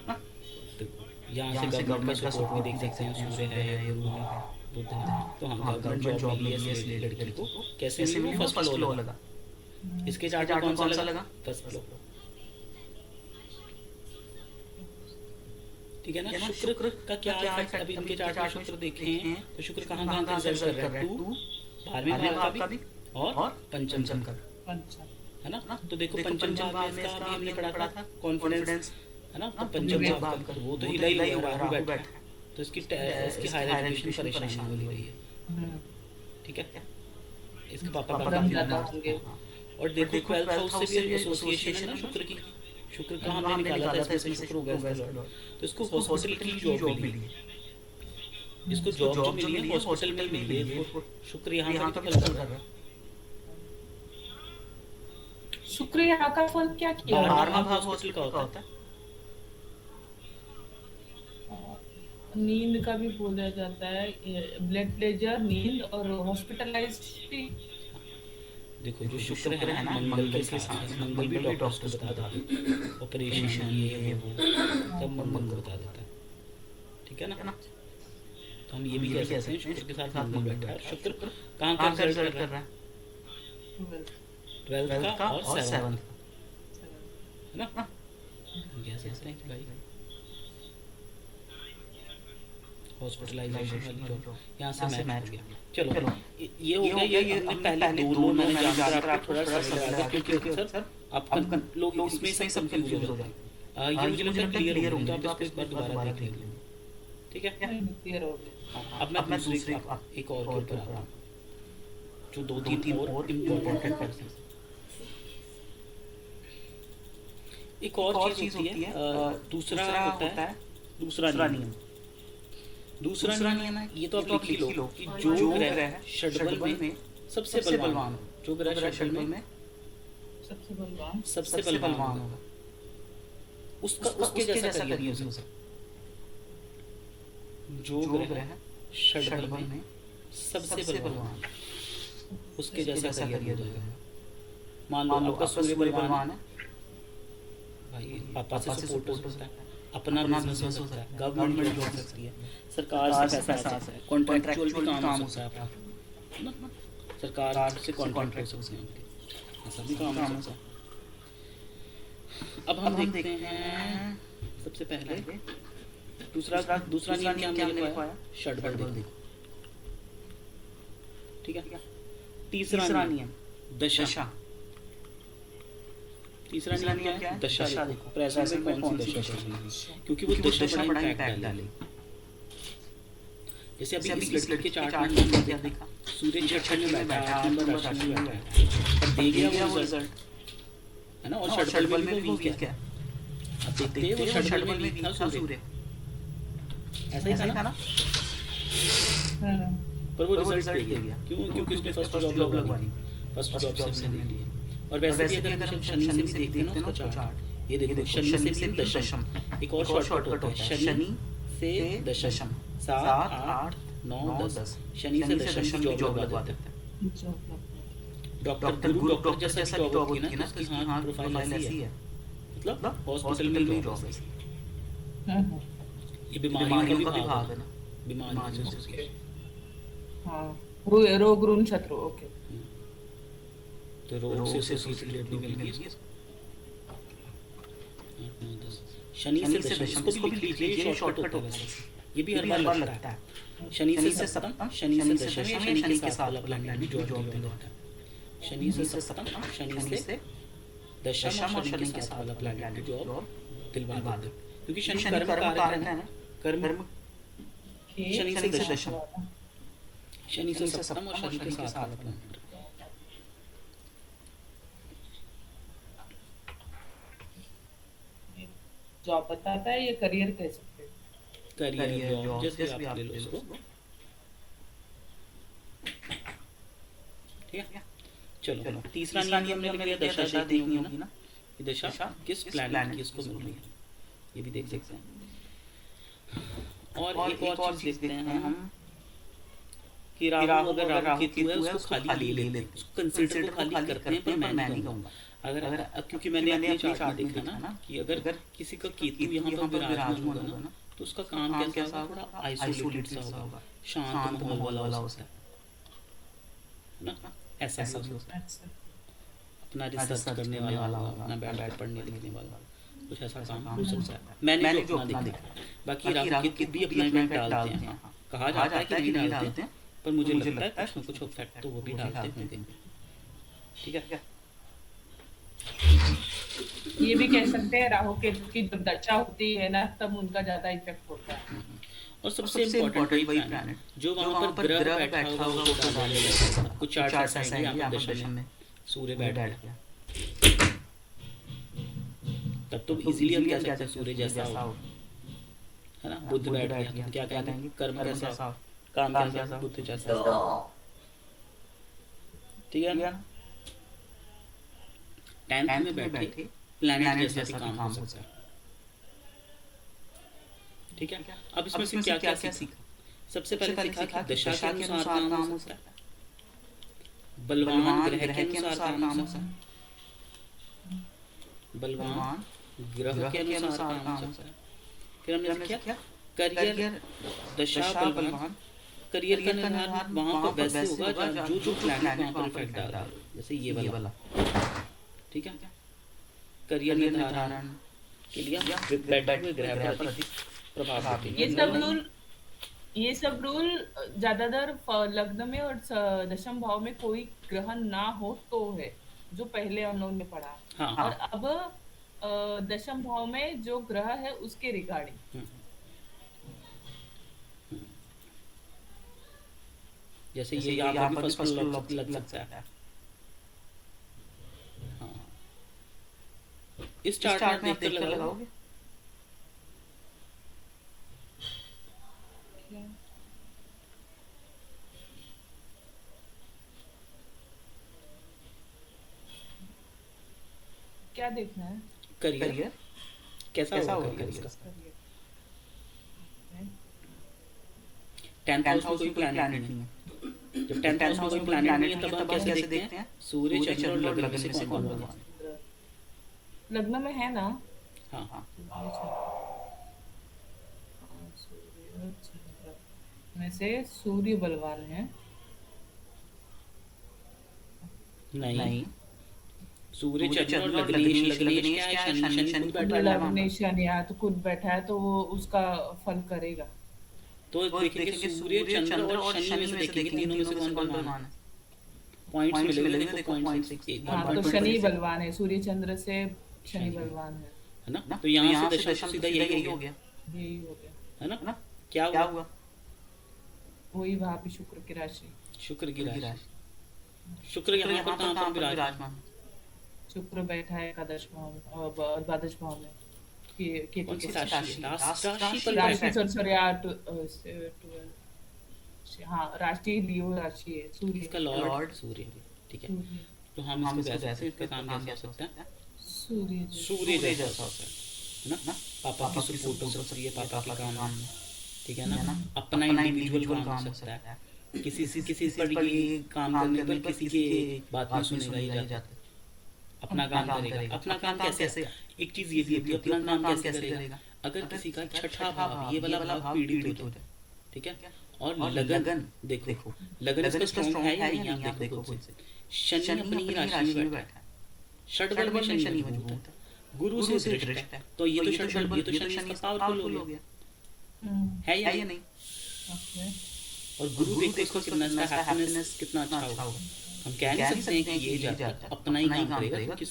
यहाँ से गवर्नमेंट का सपोर्ट भी देख सकते हैं, सूर्य है या गुरु है, बुध है। तो हाँ, गवर्नमेंट जॉब मिली है इस लड़की को। कैसे मिली? फर्स्ट लॉ लगा। इसके चार्ट कौन सा लगा? फर्स्ट लॉ, ठीक है ना। शुक्र का क्या इफेक्ट? अभी इनके चार्ट में शुक्र देखे हैं तो शुक्र कहाँ कहाँ का रिजल्ट कर रहा है? 2 12वें भाव का भी और पंचम का, है ना। तो देखो पंचम भाव में इसका अभी हमने पढ़ा था कॉन्फिडेंस, है ना। तो पंचम भाव का वो तो हिला ही हुआ, राहु बैठा है, तो इसकी हायर एजुकेशन परेशानी हो रही है, ठीक है। इसके पापा का और देखो 12th हाउस से भी एसोसिएशन है ना शुक्र की। शुक्र का हमने निकाला था, इसमें शुक्र हो गया, तो इसको हॉस्पिटल की जॉब मिली है। इसको जॉब जो मिली है हॉस्पिटल में मिली है। शुक्र यहाँ का फल कर रहा है। शुक्र यहाँ का फल क्या किया? 12वां भाव हॉस्पिटल का होता है। नींद का भी बोला जाता है, ब्लड प्रेशर, नींद और हॉस्पिटलाइज्ड। देखो जो शुक्र है ना, मंगल के साथ, मंगल भी डॉक्टर्स को बता देता है, ऑपरेशन ये वो सब मंगल बता देता है, ठीक है ना। तो हम ये भी कह सकते हैं शुक्र के साथ मंगल बैठा है। शुक्र कहाँ का रिजल्ट कर रहा है? 12th का और 7th, है ना। हम कह सकते हैं कि भाई हॉस्पिटलाइजेशन वाली जॉब यहाँ से मैच हो गया। चलो ये हो गया, ये पहले दो मैंने जानकर आपको थोड़ा सा समझा दिया, क्योंकि सर आप लोग इसमें सही सब कंफ्यूज हो जाते हैं। ये मुझे लगता है क्लियर हो गया, तो आप इसको एक बार दोबारा देख लेंगे, ठीक है। क्लियर हो गया। अब मैं दूसरी एक और के ऊपर आ रहा हूँ, जो 2-3 और इम्पोर्टेंट है। एक और चीज होती है, दूसरा होता है दूसरा नियम। दूसरा नियम है, ये तो आप लिख लो कि जो ग्रह षड्बल में सबसे बलवान, जो ग्रह षड्बल में सबसे बलवान होगा, उसके जैसा करिए उसे। जो ग्रह षड्बल में सबसे बलवान, उसके जैसा करिए। मान लो आपका सूर्य बलवान है, भाई पापा से सपोर्ट हो सकता है, अपना बिजनेस हो सकता है, गवर्नमेंट जॉब हो सकती है, सरकार से पैसा आ सकता है, कॉन्ट्रैक्चुअल भी काम हो सकता है आपका, सरकार से कॉन्ट्रैक्ट हो सकते हैं, ऐसा भी काम हो सकता है। अब हम देखते हैं सबसे पहले दूसरा नियम क्या हमने लिखवाया? षड्बल। देखो ठीक है। तीसरा नियम दशा। तीसरा नियम क्या है? दशा देखो प्रेजेंट में कौन सी दशा चल रही है, क्योंकि वो दशा बड़ा इम्पैक्ट डालेगी। जैसे अभी इस लड़की के चार्ट में हमने क्या देखा, सूर्य छठे में बैठा है, 8 नंबर राशि में बैठा है, पर दे गया वो रिजल्ट है ना। और षटबल में भी वो वीक है, अब देखते हैं वो षटबल में वीक था सूर्य, ऐसा ही था ना। पर वो रिजल्ट दे गया, क्यों? क्योंकि उसने फर्स्ट जॉब लगवानी, फर्स्ट जॉब से उसने ले लिया। और वैसे भी अगर हम शनि से भी देखते हैं ना उसका चार्ट, ये देखो शनि से भी दशम, एक और शॉर्टकट होता है, शनि से दशम 7 8 9 10, शनि से दशम की जॉब लगवा देते हैं। डॉक्टर गुरु डॉक्टर जैसा जॉब होती है ना, उसकी हाँ प्रोफाइल ऐसी है, मतलब हॉस्पिटल में जॉब है। ये बीमारियों का विभाग है ना, बीमारियों से हाँ, रोग ऋण शत्रु, ओके। तो रोग से एसोसिएटेड भी मिल गई। शनि से दशम, इसको भी लिख लीजिए, ये शॉर्टकट होगा वैसे, ये भी हर बार लगता है। शनि से सप्तम, शनि से दशम, या शनि के साथ वाला प्लैनेट भी जॉब देता है। शनि से सप्तम, शनि से दशम, और शनि के साथ वाला प्लैनेट भी जॉब दिलवा देता है, क्योंकि शनि कर्म कारक है ना, कर्म। शनि से दशम, शनि से सप्तम और शनि के साथ वाला प्लैनेट। जॉब बताता है, ये करियर कह सकते हैं, करियर जॉब जैसे आप ले लो इसको, ठीक है। चलो तीसरा नियम हमने लिख लिया, दशा देखनी होगी ना, कि दशा किस प्लैनेट की इसको मिल रही है, ये भी देख सकते हैं। और एक और चीज देखते हैं हम, कि राहु अगर राहु केतु है उसको खाली ले लेते हैं, उसको कंसीडर को खाली करते हैं, पर मैं नहीं कहूँगा। अगर क्योंकि मैंने अपने चार्ट में देखा ना, कि अगर किसी का केतु यहाँ पर विराजमान होगा ना, तो उसका काम कैसा होगा, थोड़ा आइसोलेटेड सा होगा, शांत माहौल वाला हो सकता है ना, ऐसा भी हो सकता है। अपना रिसर्च करने वाला होगा, अपना बैठ पढ़ने लिखने वाला, कुछ ऐसा काम हो सकता है। मैंने जो अपना देखा, बाकी राहु केतु भी अपना इम्पैक्ट डालते हैं, कहा जाता है कि नहीं डालते हैं, पर मुझे लगता है कुछ न कुछ इफेक्ट तो वो भी डालते होंगे, ठीक है। ये भी कह सकते हैं राहु केतु की जब दशा होती है ना, तब उनका ज्यादा इफेक्ट होता है। और सबसे इम्पोर्टेंट वही प्लैनेट जो वहाँ पर ग्रह बैठा होगा वो डालेगा। कुछ चार्ट ऐसा है यहाँ पर दशा में सूर्य बैठ गया, तब तो इजीली हम कह सकते हैं सूर्य जैसा हो, है ना। बुध बैठ गया तो क्या कहेंगे, कर्म कैसा, काम कैसा, बुध जैसा, ठीक है। 10th में बैठे प्लैनेट जैसा भी काम हो सकता है, ठीक है। अब इसमें से क्या क्या सीखा? सबसे पहले सीखा कि दशा के अनुसार काम हो सकता है, बलवान ग्रह के अनुसार काम हो सकता है, बलवान ग्रह के अनुसार काम हो सकता है। फिर हमने सीखा करियर दशा बलवान, करियर का निर्धारण वहाँ पर वैसे होगा जो प्लैनेट वहाँ पर इफेक्ट डाल रहा है, जैसे ये वाला, ठीक है। करियर निर्धारण के लिए बैठे हुए ग्रह पर अधिक प्रभाव होते हैं। ये सब रूल ज्यादातर लग्न में और दशम भाव में कोई ग्रह ना हो तो है, जो पहले हम लोगों ने पढ़ा। हाँ। और अब दशम भाव में जो ग्रह है उसके रिगार्डिंग, जैसे ये यहाँ पर भी फर्स्ट लग सकता है। हाँ, इस चार्ट में आप देख कर लगाओगे, क्या देखना है? करियर कैसा होगा करियर इसका। 10th हाउस में कोई प्लैनेट नहीं है, जब 10th हाउस में कोई प्लैनेट नहीं है तब हम कैसे देखते हैं, सूर्य चंद्र और लग्न में से कौन बलवान। लग्न में है ना, हाँ में से सूर्य बलवान है, नहीं सूर्य चंद्र और लग्नेश क्या है, शनि बैठा है, लग्नेश शनि तो खुद बैठा है, तो वो उसका फल करेगा। तो देखेंगे सूर्य चंद्र और शनि में से देखेंगे, तीनों में से कौन बलवान है। पॉइंट्स मिलेंगे, देखो पॉइंट्स एक हाँ, तो शनि बलवान है, सूर्य चंद्र से शनि बलवान है ना। तो यहाँ से दशम तो सीधा यही हो गया, है, यही हो गया। है ना। क्या हुआ, वही वहाँ पे शुक्र की राशि, शुक्र की राशि, शुक्र यहाँ पर कहाँ पर विराजमान, शुक्र बैठा है एकादश भाव में और द्वादश भाव में। केतु कौन सी के राशि है, राशि पर राशि बैठा है। सॉरी हाँ, राशि लियो राशि है, सूर्य इसका लॉर्ड सूर्य है, ठीक है। सूर्य तो हम इसको कह सकते हैं, इसका काम कैसे हो सकता है, सूर्य सूर्य जैसा हो सकता है ना। पापा की सपोर्ट हो सकती है, पापा के काम में, ठीक है ना। अपना इंडिविजुअल काम हो सकता है, किसी पर ये काम करने पर किसी के बात में सुनेगा ही जाता है, अपना काम करेगा। अपना काम कैसे, एक चीज ये भी है, अपना काम कैसे करेगा, अगर किसी का छठा भाव, ये वाला भाव पीड़ित हो जाए, ठीक है। और लगन देखो, लगन इसका स्ट्रॉन्ग है या नहीं, आप देखो खुद से। शनि अपनी ही राशि में बैठा है, षड्बल में शनि मजबूत है, गुरु से दृष्ट है, तो ये तो षड्बल, ये तो शनि इसका पावरफुल हो गया, है या नहीं। और गुरु देखो इसको कितना अच्छा, हैप्पीनेस कितना अच्छा होगा। हम कह नहीं सकते हैं कि ये जाता अपना ही काम करेगा, तो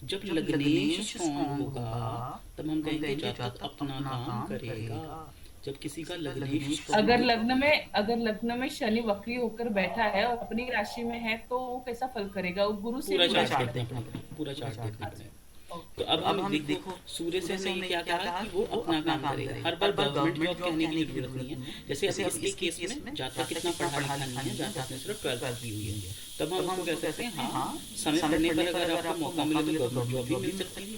जब लग्नेश स्ट्रॉन्ग होगा तब हम कहेंगे जातक अपना काम करेगा। जब किसी का लग्नेश अगर लग्न में शनि वक्री होकर बैठा है और अपनी राशि में है तो वो कैसा फल करेगा, वो गुरु से पूरा चार्ट देखना पड़ेगा, पूरा चार्ट देखना पड़ेगा। तो अब हम देखो सूर्य से हमने क्या कहा कि वो अपना काम करेगा। हर बार गवर्नमेंट जॉब कहने की जरूरत नहीं है। जैसे इसके केस में जातक कितना पढ़ा लिखा नहीं है, जातक ने सिर्फ 12th की हुई है, तब हम उसको कह सकते हैं हाँ समय पढ़ने पर अगर आपको मौका मिले तो गवर्नमेंट जॉब भी मिल सकती है,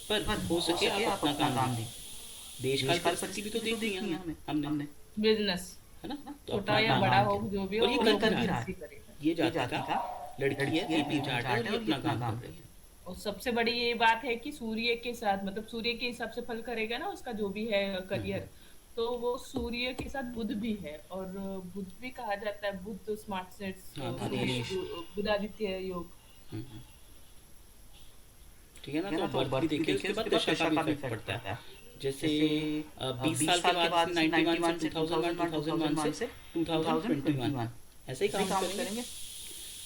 पर हो सके आप अपना काम दें। देश की परिस्थिति भी तो देख दी है हमने, बिजनेस है ना, तो छोटा या बड़ा हो जो भी हो, और ये कर भी रहा है। ये जातक का लड़की है, एपी चार्ट है और ये अपना काम कर रही है। और सबसे बड़ी ये बात है कि सूर्य के साथ, मतलब सूर्य के हिसाब से फल करेगा ना उसका जो भी है करियर, तो वो सूर्य के साथ बुध भी है, और बुध भी कहा जाता है बुध स्मार्ट सेट्स, बुधादित्य योग, ठीक है ना। तो बर्थ भी देखिए, उसके बाद दशा का भी इफेक्ट पड़ता है। जैसे 20 साल के बाद 91 से 2001 से 2021 ऐसे ही काम करेंगे,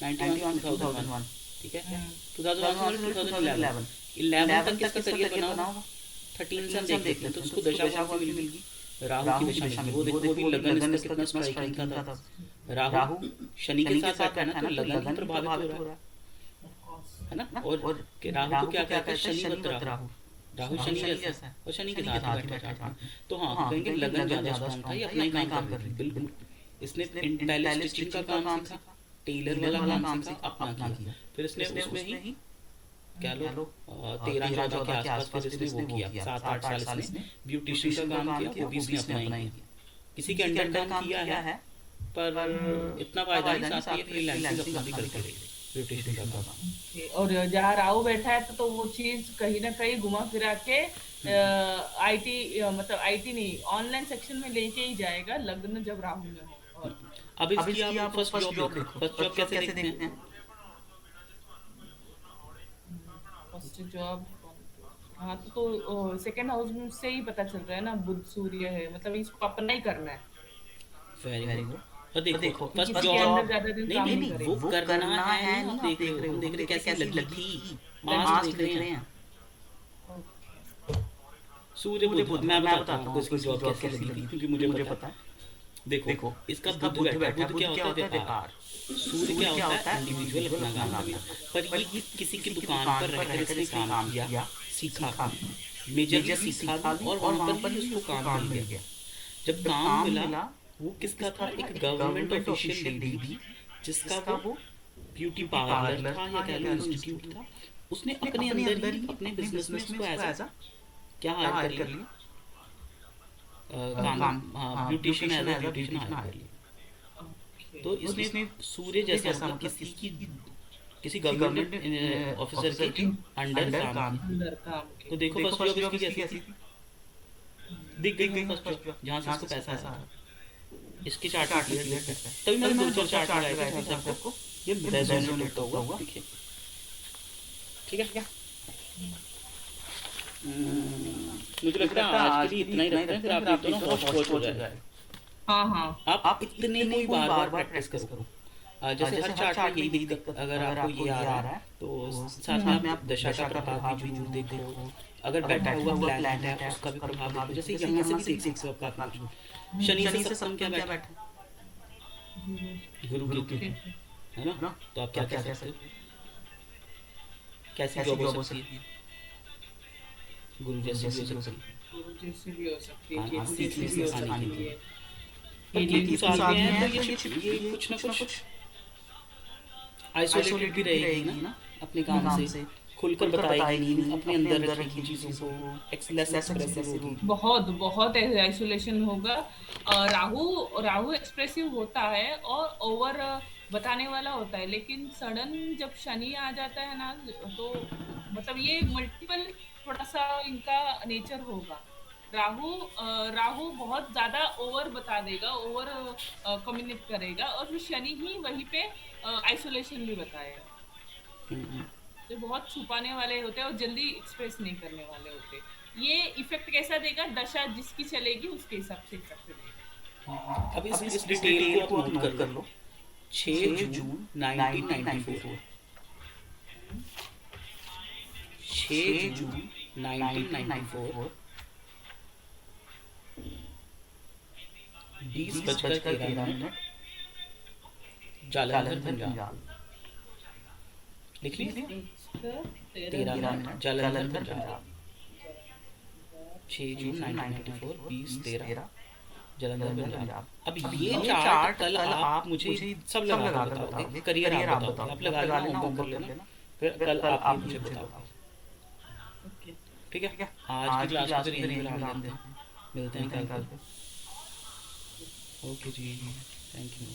91 2001, ठीक है। 2001 से 2011 तक किसका करियर बना होगा, 13 से हम देख लेते हैं। तो उसको दशा कौन सी मिल गई, राहु की दशा मिल गई। वो देखो वो भी लगन इसका कितना स्ट्राइकिंग था। राहु शनि के साथ बैठा है ना, तो लगन प्रभावित हो रहा है ना। और राहु को क्या कहते हैं, शनिवत राहु, राहु शनि जैसा और शनि के साथ बैठा है। तो हाँ कहेंगे लगन ज्यादा स्ट्रांग था, ये अपना ही काम कर रही है। बिल्कुल इसने पहले स्टिचिंग का काम सीखा, टेलर वाला काम सीखा, अपना किया। फिर इसने उसमें ही क्या लो 13-14 के आसपास फिर इसने वो किया, 7-8 साल इसने ब्यूटिशियन का काम किया, वो भी इसने अपना ही किया। किसी के अंडर काम किया है पर इतना फायदा नहीं, साथ ही फ्रीलांसिंग अपना भी करके रही ब्यूटिशियन का काम। और जहाँ राहु बैठा है तो वो चीज कहीं ना कहीं घुमा फिरा के आईटी, मतलब आईटी नहीं, ऑनलाइन सेक्शन में लेके ही जाएगा लग्न जब राहु में हो। और अब इसकी आप फर्स्ट जॉब देखो, फर्स्ट जॉब कैसे देखते हैं, फर्स्ट जॉब हाँ तो सेकंड हाउस में से ही पता चल रहा है ना, बुध सूर्य है, मतलब इसको अपना ही करना है। Very good. और देखो फर्स्ट किसी के जॉब अंदर ज्यादा दिन काम नहीं नहीं वो करना है, हम देख रहे हो कैसी लगी, मास देख रहे हैं। सूर्य बुध मैं बताता हूँ आपको इसकी जॉब कैसे लगी थी, क्योंकि मुझे पता है। देखो इसका बुध बैठा, बुध क्या होता है, व्यापार। सूर्य क्या होता है, इंडिविजुअल अपना काम करना। पर ये किसी की दुकान पर रहकर इसने काम किया, सीखा, मेजरली सीखा और वहां पर ही उसको काम मिल गया। जब काम मिला वो किसका था, एक गवर्नमेंट ऑफिशियल लेडी थी जिसका वो ब्यूटी पार्लर था या कह लो इंस्टीट्यूट था। उसने अपने अंदर ही अपने बिजनेस में उसको ऐसा क्या हायर कर लिया, काम beautician as a beautician hire कर लिया। तो इसने सूर्य जैसा मतलब किसी गवर्नमेंट ऑफिसर के अंडर काम। तो देखो फर्स्ट जॉब इसकी कैसी थी, दिख गई फर्स्ट जॉब जहाँ से इसको पैसा आया। इसकी चार्ट क्लियर करता है, तभी मैंने 2-4 चार्ट लगाए थे सबको, ये रेजोनेट होता हुआ देखिए, ठीक है क्या। मुझे लगता है आज के लिए इतना ही रखते हैं, फिर आप एक तो ना हॉट हो जाएगा। हाँ आप इतने ही बार बार प्रैक्टिस करो। जैसे हर चार्ट में यही दिक्कत, अगर आपको ये आ रहा है तो साथ में आप दशा का प्रभाव भी जरूर देखो। अगर बैठा हुआ प्लैनेट है उसका भी प्रभाव देखो, जैसे यहाँ से भी देख सकते हो आप काफी कुछ। शनि से सप्तम क्या बैठा, गुरु केतु, है ना। तो आप क्या कह सकते हो, कैसी जॉब हो सकती है, गुरु जैसी भी हो सकती है। गुरु जैसे भी हो सकती है, हाँ, केतु सीखने जैसे भी हो सिखाने सकती की। है। पर ये केतु साथ में है तो ये कुछ ना कुछ आइसोलेटेड भी रहेगी ना अपने काम से, खुलकर बताएगी नहीं, अपने अंदर रखेगी चीज़ों को, लेस एक्सप्रेसिव होगी। बहुत बहुत आइसोलेशन होगा। राहु राहु एक्सप्रेसिव होता है और ओवर बताने वाला होता है, लेकिन सडन जब शनि आ जाता है ना, तो मतलब ये मल्टीपल थोड़ा सा इनका नेचर होगा। राहु बहुत ज्यादा ओवर बता देगा, ओवर कम्युनिकेट करेगा, और फिर शनि ही वहीं पे आइसोलेशन भी बताएगा। हम्म, तो बहुत छुपाने वाले होते हैं और जल्दी एक्सप्रेस नहीं करने वाले होते। ये इफेक्ट कैसा देगा, दशा जिसकी चलेगी उसके हिसाब से इफेक्ट देगा। अब इस डिटेल को आप नोट कर लो। 6 जून 1994, 6 जून 1994, 20:13, जालंधर पंजाब। लिख लिया, 13 जालंधर पंजाब, 6 जून 1994, 20:13, जालंधर पंजाब। अब ये चार्ट कल आप मुझे सब लगा कर बताओगे, करियर आप बताओगे, आप लगा लेना, होमवर्क कर लेना, फिर कल आप ये मुझे बताओगे। ठीक है, आज की क्लास को फिर यहीं पे रख लेते हैं, मिलते हैं कल। ओके जी, थैंक यू।